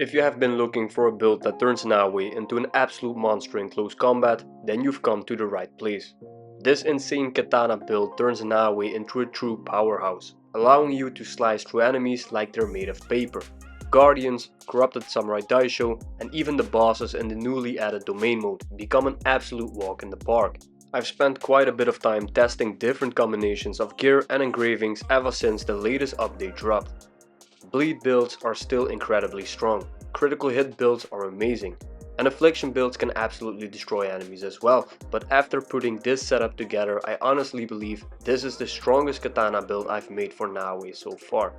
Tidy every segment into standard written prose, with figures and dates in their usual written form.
If you have been looking for a build that turns Naoe into an absolute monster in close combat, then you've come to the right place. This insane katana build turns Naoe into a true powerhouse, allowing you to slice through enemies like they're made of paper. Guardians, corrupted Samurai Daisho, and even the bosses in the newly added domain mode become an absolute walk in the park. I've spent quite a bit of time testing different combinations of gear and engravings ever since the latest update dropped. Bleed builds are still incredibly strong, critical hit builds are amazing, and affliction builds can absolutely destroy enemies as well, but after putting this setup together I honestly believe this is the strongest katana build I've made for Naoe so far.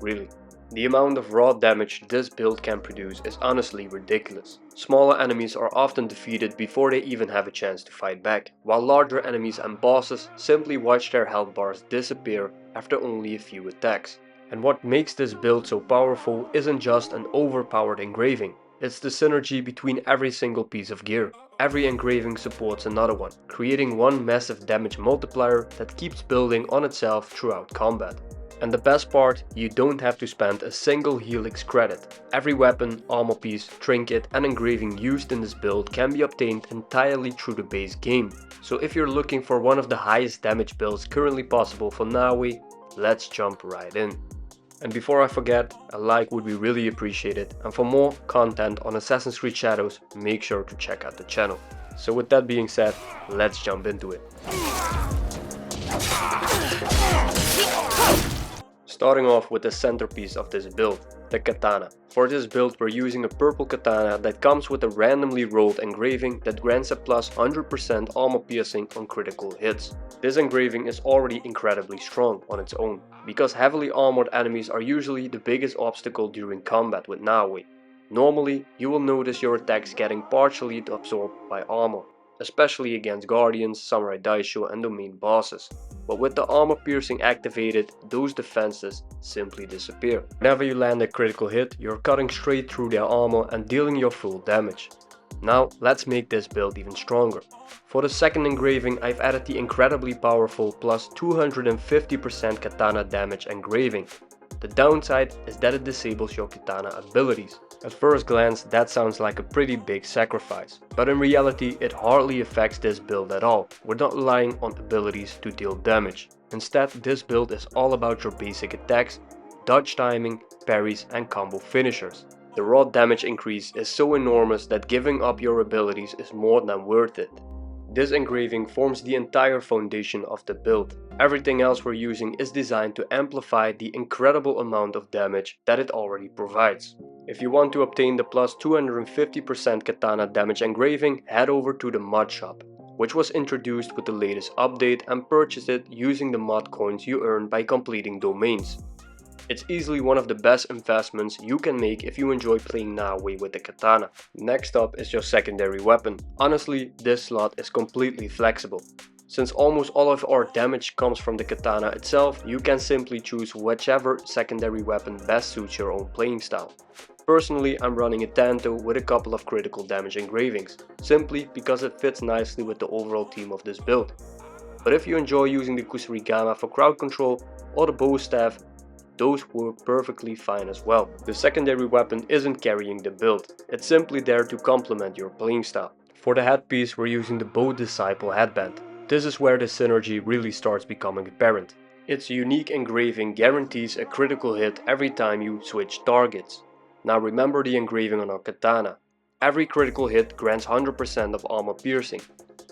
Really. The amount of raw damage this build can produce is honestly ridiculous. Smaller enemies are often defeated before they even have a chance to fight back, while larger enemies and bosses simply watch their health bars disappear after only a few attacks. And what makes this build so powerful isn't just an overpowered engraving, it's the synergy between every single piece of gear. Every engraving supports another one, creating one massive damage multiplier that keeps building on itself throughout combat. And the best part, you don't have to spend a single Helix credit. Every weapon, armor piece, trinket and engraving used in this build can be obtained entirely through the base game. So if you're looking for one of the highest damage builds currently possible for Naoe, let's jump right in. And before I forget, a like would be really appreciated, and for more content on Assassin's Creed Shadows, make sure to check out the channel. So with that being said, let's jump into it. Starting off with the centerpiece of this build, the katana. For this build we're using a purple katana that comes with a randomly rolled engraving that grants a plus 100% armor piercing on critical hits. This engraving is already incredibly strong on its own, because heavily armored enemies are usually the biggest obstacle during combat with Naoe. Normally, you will notice your attacks getting partially absorbed by armor, especially against Guardians, Samurai Daisho and domain bosses. But with the armor piercing activated, those defenses simply disappear. Whenever you land a critical hit, you're cutting straight through their armor and dealing your full damage. Now let's make this build even stronger. For the second engraving I've added the incredibly powerful plus 250% katana damage engraving. The downside is that it disables your katana abilities. At first glance that sounds like a pretty big sacrifice, but in reality it hardly affects this build at all. We're not relying on abilities to deal damage. Instead, this build is all about your basic attacks, dodge timing, parries and combo finishers. The raw damage increase is so enormous that giving up your abilities is more than worth it. This engraving forms the entire foundation of the build. Everything else we're using is designed to amplify the incredible amount of damage that it already provides. If you want to obtain the plus 250% katana damage engraving, head over to the mod shop, which was introduced with the latest update, and purchase it using the mod coins you earn by completing domains. It's easily one of the best investments you can make if you enjoy playing Naoe with the katana. Next up is your secondary weapon. Honestly, this slot is completely flexible. Since almost all of our damage comes from the katana itself, you can simply choose whichever secondary weapon best suits your own playing style. Personally, I'm running a Tanto with a couple of critical damage engravings, simply because it fits nicely with the overall theme of this build. But if you enjoy using the Kusarigama for crowd control or the bow staff, those work perfectly fine as well. The secondary weapon isn't carrying the build, it's simply there to complement your playing style. For the headpiece we're using the bow Disciple Headband. This is where the synergy really starts becoming apparent. Its unique engraving guarantees a critical hit every time you switch targets. Now remember the engraving on our katana. Every critical hit grants 100% of armor piercing.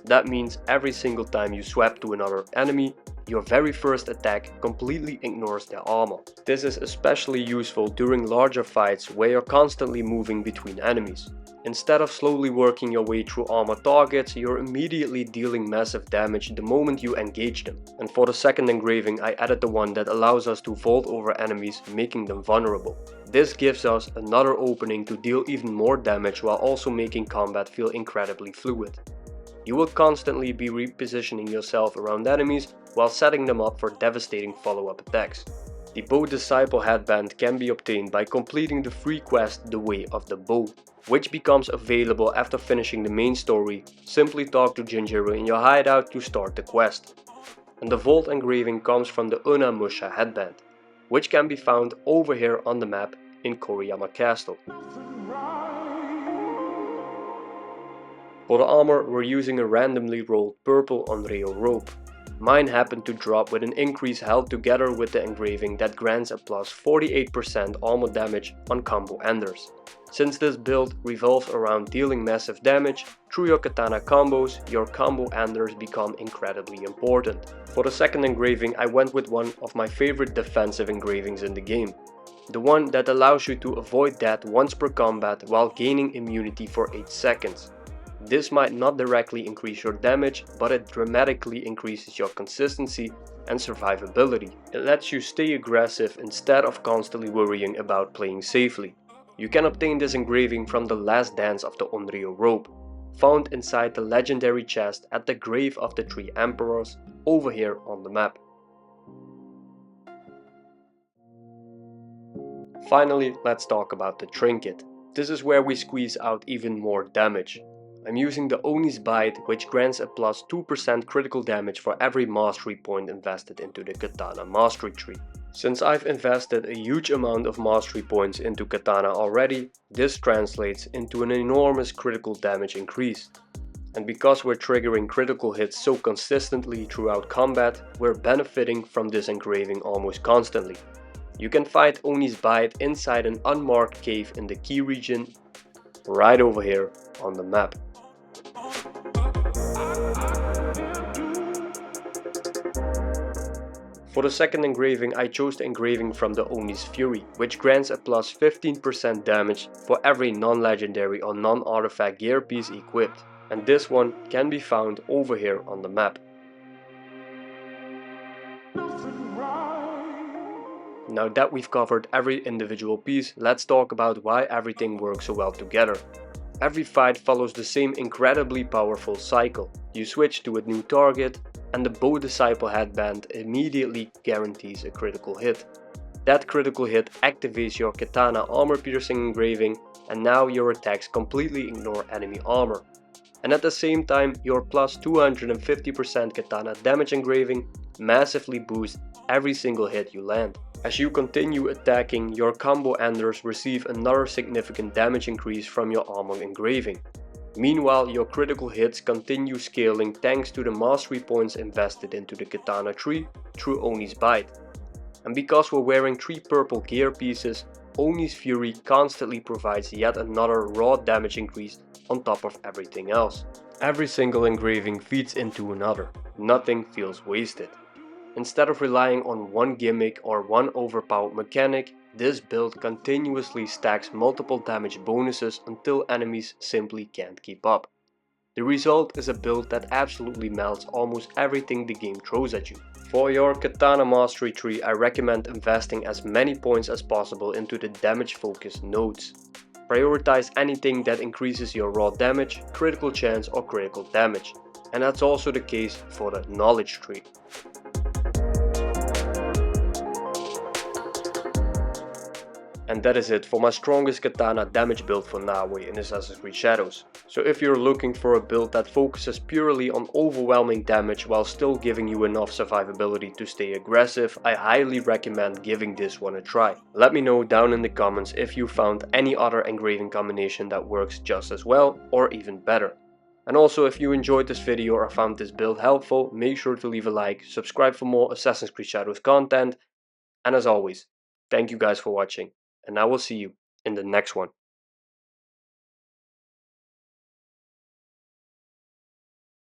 That means every single time you swap to another enemy, your very first attack completely ignores their armor. This is especially useful during larger fights where you're constantly moving between enemies. Instead of slowly working your way through armor targets, you're immediately dealing massive damage the moment you engage them. And for the second engraving I added the one that allows us to vault over enemies, making them vulnerable. This gives us another opening to deal even more damage while also making combat feel incredibly fluid. You will constantly be repositioning yourself around enemies while setting them up for devastating follow-up attacks. The Bow Disciple Headband can be obtained by completing the free quest The Way of the Bow, which becomes available after finishing the main story. Simply talk to Jinjiro in your hideout to start the quest. And the vault engraving comes from the Unamusha headband, which can be found over here on the map in Koriyama Castle. For the armor, we're using a randomly rolled purple Onryo robe. Mine happened to drop with an increased health together with the engraving that grants a plus 48% armor damage on combo enders. Since this build revolves around dealing massive damage, through your katana combos, your combo enders become incredibly important. For the second engraving, I went with one of my favorite defensive engravings in the game. The one that allows you to avoid death once per combat while gaining immunity for 8 seconds. This might not directly increase your damage, but it dramatically increases your consistency and survivability. It lets you stay aggressive instead of constantly worrying about playing safely. You can obtain this engraving from the last dance of the Onryo robe, found inside the legendary chest at the grave of the 3 emperors over here on the map. Finally, let's talk about the Trinket. This is where we squeeze out even more damage. I'm using the Oni's Bite, which grants a plus 2% critical damage for every mastery point invested into the Katana mastery tree. Since I've invested a huge amount of mastery points into Katana already, this translates into an enormous critical damage increase. And because we're triggering critical hits so consistently throughout combat, we're benefiting from this engraving almost constantly. You can fight Oni's Bite inside an unmarked cave in the key region, right over here on the map. For the second engraving, I chose the engraving from the Oni's Fury, which grants a plus 15% damage for every non-legendary or non-artifact gear piece equipped, and this one can be found over here on the map. Now that we've covered every individual piece, let's talk about why everything works so well together. Every fight follows the same incredibly powerful cycle. You switch to a new target, and the bow Disciple Headband immediately guarantees a critical hit. That critical hit activates your Katana armor piercing engraving, and now your attacks completely ignore enemy armor. And at the same time, your plus 250% Katana damage engraving massively boosts every single hit you land. As you continue attacking, your combo enders receive another significant damage increase from your armor engraving. Meanwhile, your critical hits continue scaling thanks to the mastery points invested into the Katana tree through Oni's Bite. And because we're wearing 3 purple gear pieces, Oni's Fury constantly provides yet another raw damage increase on top of everything else. Every single engraving feeds into another, nothing feels wasted. Instead of relying on one gimmick or one overpowered mechanic, this build continuously stacks multiple damage bonuses until enemies simply can't keep up. The result is a build that absolutely melts almost everything the game throws at you. For your Katana mastery tree, I recommend investing as many points as possible into the damage focused nodes. Prioritize anything that increases your raw damage, critical chance or critical damage. And that's also the case for the knowledge tree. And that is it for my strongest Katana damage build for Naoe in Assassin's Creed Shadows. So if you're looking for a build that focuses purely on overwhelming damage while still giving you enough survivability to stay aggressive, I highly recommend giving this one a try. Let me know down in the comments if you found any other engraving combination that works just as well or even better. And also, if you enjoyed this video or found this build helpful, make sure to leave a like, subscribe for more Assassin's Creed Shadows content, and as always, thank you guys for watching. And I will see you in the next one.